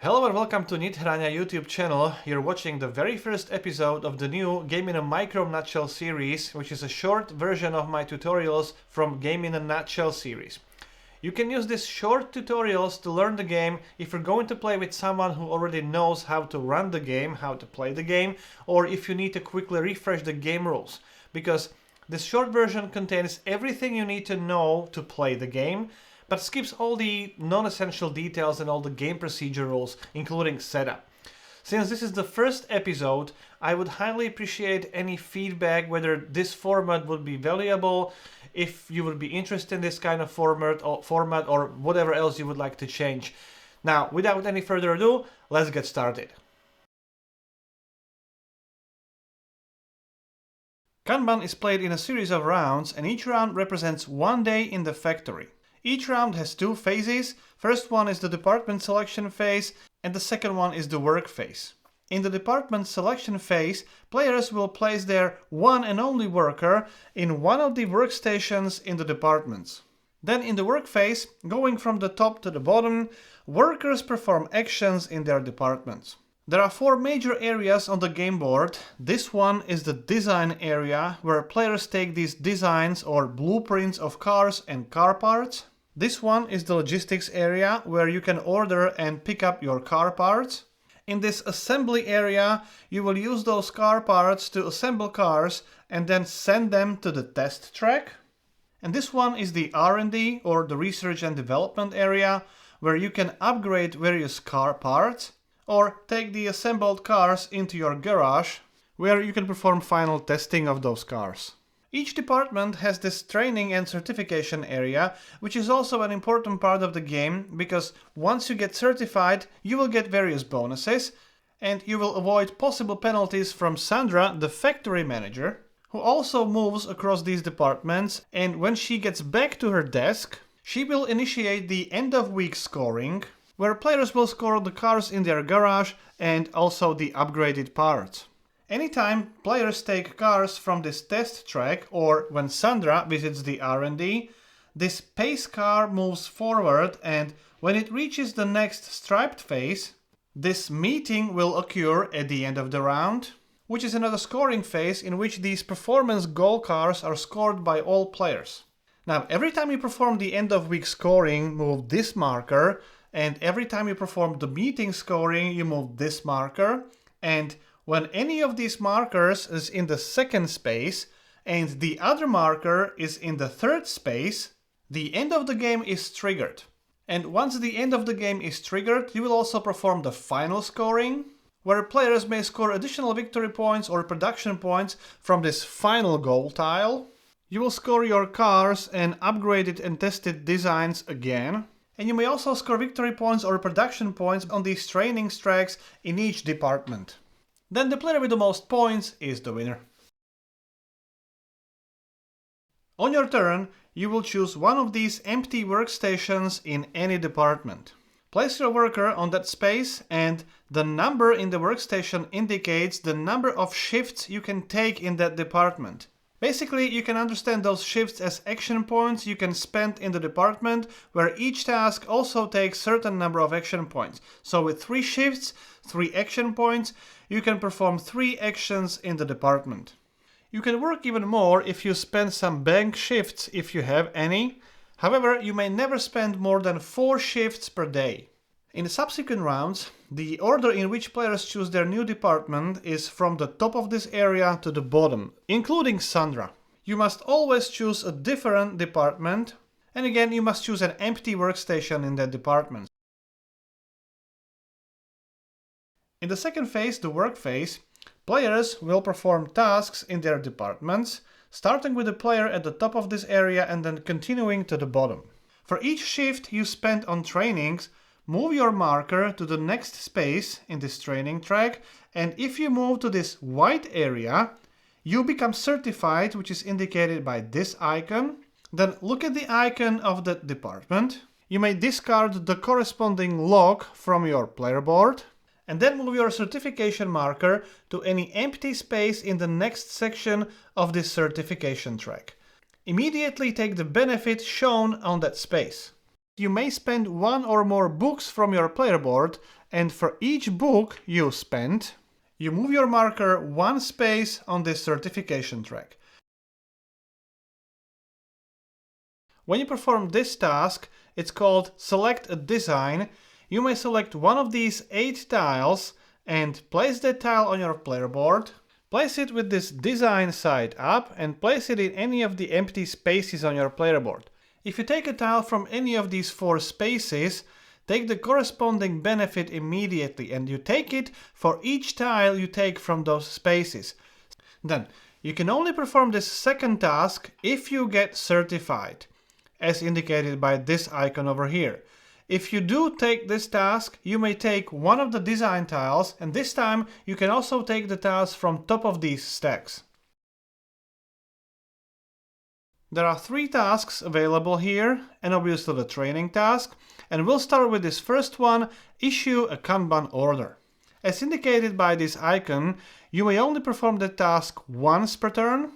Hello and welcome to Nithrania YouTube channel. You're watching the very first episode of the new Game in a Micro.Nutshell series, which is a short version of my tutorials from Game in a Nutshell series. You can use these short tutorials to learn the game if you're going to play with someone who already knows how to run the game, how to play the game, or if you need to quickly refresh the game rules. Because this short version contains everything you need to know to play the game, but skips all the non-essential details and all the game procedure rules, including setup. Since this is the first episode, I would highly appreciate any feedback whether this format would be valuable, if you would be interested in this kind of format or whatever else you would like to change. Now, without any further ado, let's get started. Kanban is played in a series of rounds, and each round represents one day in the factory. Each round has two phases. First one is the department selection phase, and the second one is the work phase. In the department selection phase, players will place their one and only worker in one of the workstations in the departments. Then in the work phase, going from the top to the bottom, workers perform actions in their departments. There are four major areas on the game board. This one is the design area, where players take these designs or blueprints of cars and car parts. This one is the logistics area, where you can order and pick up your car parts. In this assembly area, you will use those car parts to assemble cars and then send them to the test track. And this one is the R&D, or the research and development area, where you can upgrade various car parts or take the assembled cars into your garage, where you can perform final testing of those cars. Each department has this training and certification area, which is also an important part of the game, because once you get certified, you will get various bonuses, and you will avoid possible penalties from Sandra, the factory manager, who also moves across these departments, and when she gets back to her desk, she will initiate the end of week scoring, where players will score the cars in their garage and also the upgraded parts. Anytime players take cars from this test track, or when Sandra visits the R&D, this pace car moves forward, and when it reaches the next striped phase, this meeting will occur at the end of the round, which is another scoring phase in which these performance goal cars are scored by all players. Now, every time you perform the end of week scoring, move this marker, and every time you perform the meeting scoring, you move this marker, and when any of these markers is in the second space and the other marker is in the third space, the end of the game is triggered. And once the end of the game is triggered, you will also perform the final scoring, where players may score additional victory points or production points from this final goal tile. You will score your cars and upgraded and tested designs again. And you may also score victory points or production points on these training tracks in each department. Then the player with the most points is the winner. On your turn, you will choose one of these empty workstations in any department. Place your worker on that space, and the number in the workstation indicates the number of shifts you can take in that department. Basically, you can understand those shifts as action points you can spend in the department, where each task also takes a certain number of action points. So with 3 shifts, 3 action points, you can perform 3 actions in the department. You can work even more if you spend some bank shifts if you have any. However, you may never spend more than 4 shifts per day. In the subsequent rounds, the order in which players choose their new department is from the top of this area to the bottom, including Sandra. You must always choose a different department, and again you must choose an empty workstation in that department. In the second phase, the work phase, players will perform tasks in their departments, starting with the player at the top of this area and then continuing to the bottom. For each shift you spend on trainings, move your marker to the next space in this training track, and if you move to this white area, you become certified, which is indicated by this icon. Then look at the icon of that department. You may discard the corresponding log from your player board, and then move your certification marker to any empty space in the next section of this certification track. Immediately take the benefit shown on that space. You may spend one or more books from your player board, and for each book you spent, you move your marker one space on this certification track. When you perform this task, it's called Select a Design. You may select one of these 8 tiles and place that tile on your player board. Place it with this design side up and place it in any of the empty spaces on your player board. If you take a tile from any of these 4 spaces, take the corresponding benefit immediately, and you take it for each tile you take from those spaces. Then, you can only perform this second task if you get certified, as indicated by this icon over here. If you do take this task, you may take one of the design tiles, and this time you can also take the tiles from top of these stacks. There are 3 tasks available here, and obviously the training task, and we'll start with this first one, issue a Kanban order. As indicated by this icon, you may only perform the task once per turn,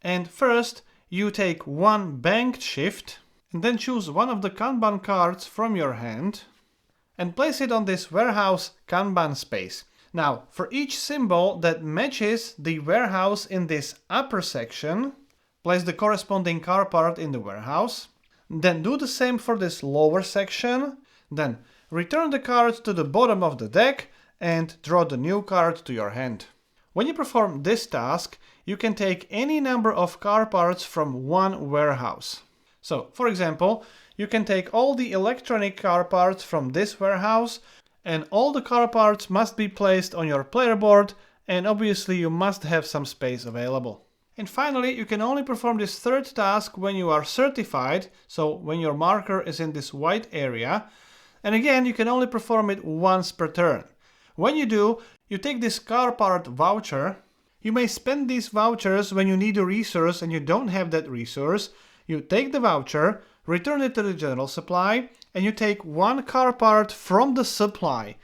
and first you take one banked shift, and then choose one of the Kanban cards from your hand and place it on this warehouse Kanban space. Now, for each symbol that matches the warehouse in this upper section, place the corresponding car part in the warehouse. Then do the same for this lower section. Then return the card to the bottom of the deck and draw the new card to your hand. When you perform this task, you can take any number of car parts from one warehouse. So, for example, you can take all the electronic car parts from this warehouse, and all the car parts must be placed on your player board, and obviously you must have some space available. And finally, you can only perform this third task when you are certified, so when your marker is in this white area, and again you can only perform it once per turn. When you do, you take this car part voucher. You may spend these vouchers when you need a resource and you don't have that resource. You take the voucher, return it to the general supply, and you take one car part from the supply.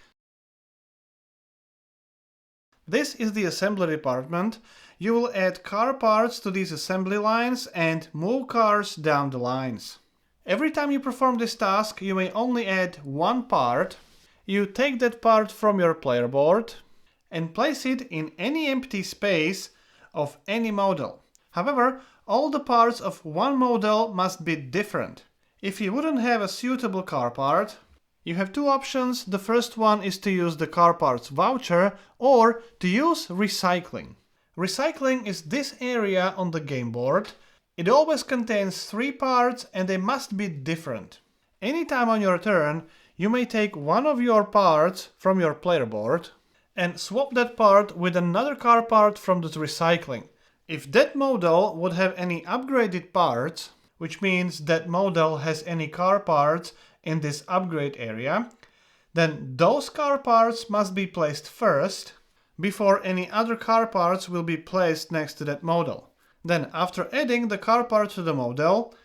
This is the assembly department. You will add car parts to these assembly lines and move cars down the lines. Every time you perform this task, you may only add one part. You take that part from your player board and place it in any empty space of any model. However, all the parts of one model must be different. If you wouldn't have a suitable car part, you have 2 options. The first one is to use the car parts voucher or to use recycling. Recycling is this area on the game board. It always contains 3 parts and they must be different. Anytime on your turn, you may take one of your parts from your player board and swap that part with another car part from the recycling. If that model would have any upgraded parts, which means that model has any car parts in this upgrade area, then those car parts must be placed first before any other car parts will be placed next to that model. Then, after adding the car part to the model,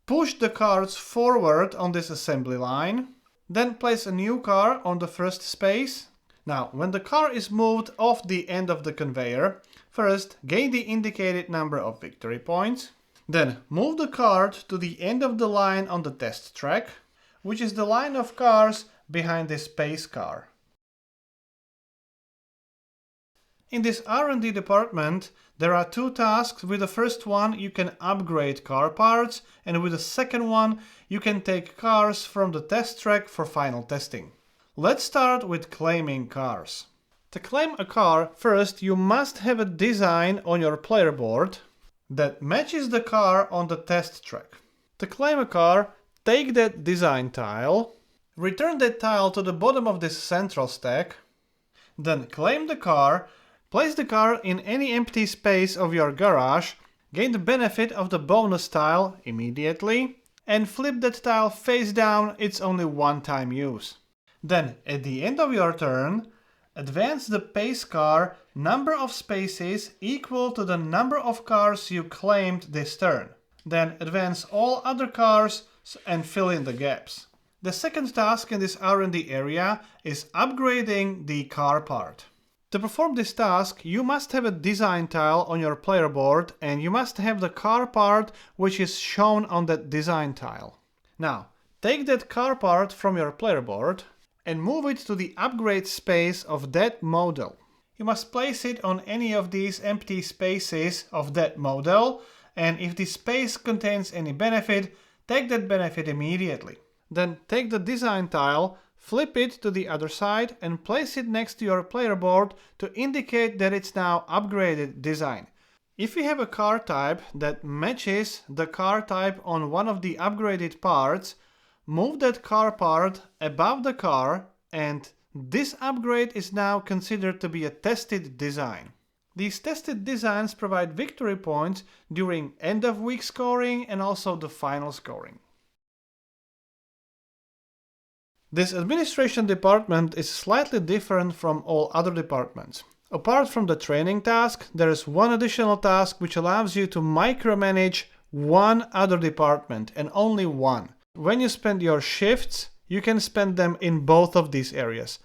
push the cards forward on this assembly line, then place a new car on the first space. Now, when the car is moved off the end of the conveyor, first gain the indicated number of victory points, then move the card to the end of the line on the test track, which is the line of cars behind this space car. In this R&D department, there are 2 tasks. With the first one, you can upgrade car parts, and with the second one, you can take cars from the test track for final testing. Let's start with claiming cars. To claim a car, first you must have a design on your player board that matches the car on the test track. To claim a car, take that design tile, return that tile to the bottom of this central stack, then claim the car, place the car in any empty space of your garage, gain the benefit of the bonus tile immediately, and flip that tile face down. It's only one-time use. Then, at the end of your turn, advance the pace car number of spaces equal to the number of cars you claimed this turn. Then advance all other cars and fill in the gaps. The second task in this R&D area is upgrading the car part. To perform this task, you must have a design tile on your player board and you must have the car part which is shown on that design tile. Now, take that car part from your player board and move it to the upgrade space of that model. You must place it on any of these empty spaces of that model, and if the space contains any benefit, take that benefit immediately. Then take the design tile, flip it to the other side and place it next to your player board to indicate that it's now upgraded design. If you have a car type that matches the car type on one of the upgraded parts, move that car part above the car, and this upgrade is now considered to be a tested design. These tested designs provide victory points during end of week scoring and also the final scoring. This administration department is slightly different from all other departments. Apart from the training task, there is one additional task which allows you to micromanage one other department, and only one. When you spend your shifts, you can spend them in both of these areas.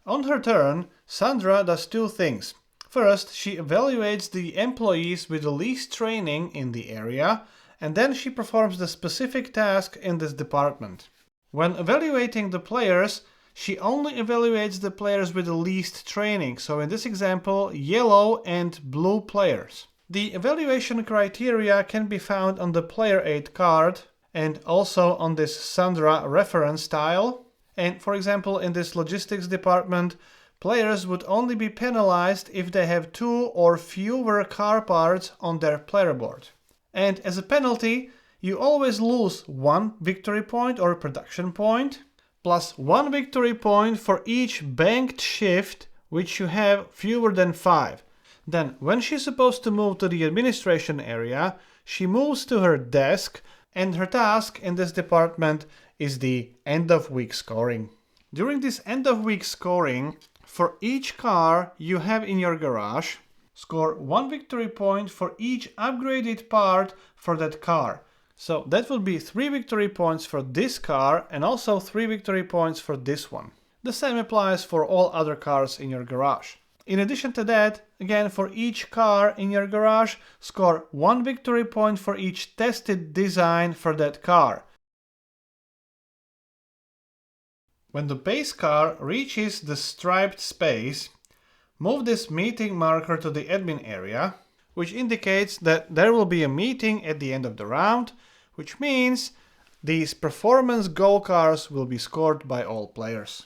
On her turn, Sandra does two things. First, she evaluates the employees with the least training in the area, and then she performs the specific task in this department. When evaluating the players, she only evaluates the players with the least training, so in this example, yellow and blue players. The evaluation criteria can be found on the player aid card and also on this Sandra reference tile. And for example, in this logistics department, players would only be penalized if they have 2 or fewer car parts on their player board. And as a penalty, you always lose 1 victory point or production point, plus 1 victory point for each banked shift which you have fewer than 5. Then, when she's supposed to move to the administration area, she moves to her desk, and her task in this department is the end of week scoring. During this end of week scoring, for each car you have in your garage, score 1 victory point for each upgraded part for that car. So that would be 3 victory points for this car and also 3 victory points for this one. The same applies for all other cars in your garage. In addition to that, again, for each car in your garage, score 1 victory point for each tested design for that car. When the base car reaches the striped space, move this meeting marker to the admin area, which indicates that there will be a meeting at the end of the round, which means these performance goal cars will be scored by all players.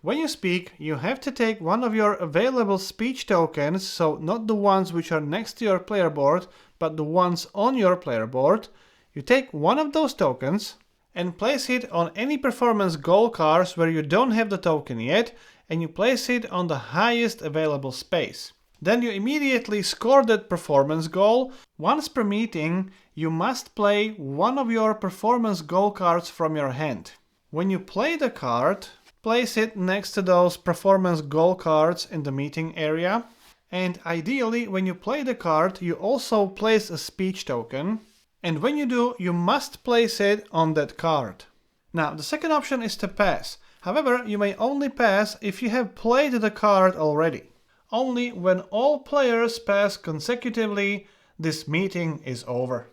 When you speak, you have to take one of your available speech tokens, so not the ones which are next to your player board, but the ones on your player board. You take one of those tokens and place it on any performance goal cars where you don't have the token yet, and you place it on the highest available space. Then you immediately score that performance goal. Once per meeting, you must play one of your performance goal cards from your hand. When you play the card, place it next to those performance goal cards in the meeting area. And ideally, when you play the card, you also place a speech token. And when you do, you must place it on that card. Now, the second option is to pass. However, you may only pass if you have played the card already. Only when all players pass consecutively, this meeting is over.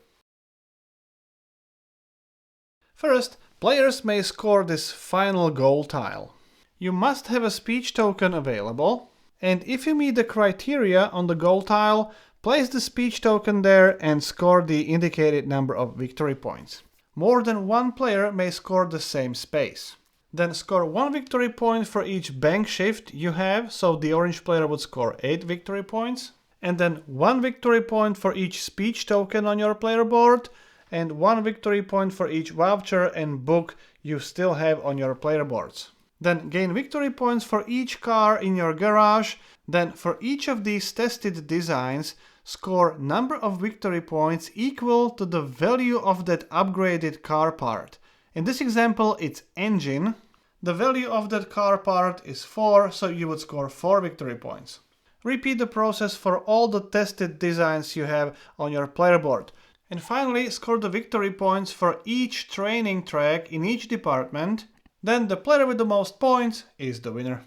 First, players may score this final goal tile. You must have a speech token available, and if you meet the criteria on the goal tile, place the speech token there and score the indicated number of victory points. More than one player may score the same space. Then score 1 victory point for each bank shift you have, so the orange player would score 8 victory points. And then 1 victory point for each speech token on your player board, and 1 victory point for each voucher and book you still have on your player boards. Then gain victory points for each car in your garage. Then for each of these tested designs, score number of victory points equal to the value of that upgraded car part. In this example, it's engine. The value of that car part is 4, so you would score 4 victory points. Repeat the process for all the tested designs you have on your player board. And finally, score the victory points for each training track in each department. Then the player with the most points is the winner.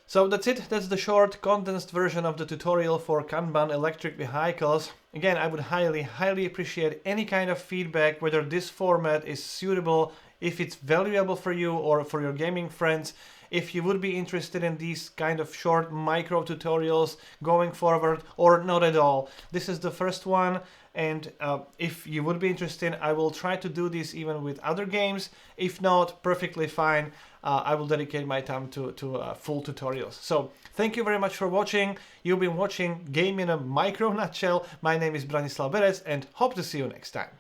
So that's it. That's the short, condensed version of the tutorial for Kanban electric vehicles. Again, I would highly appreciate any kind of feedback, whether this format is suitable if it's valuable for you or for your gaming friends. If you would be interested in these kind of short micro tutorials going forward or not at all. This is the first one, and if you would be interested, I will try to do this even with other games. If not, perfectly fine. I will dedicate my time to full tutorials. So thank you very much for watching. You've been watching Game in a Micro Nutshell. My name is Branislav Berec and hope to see you next time.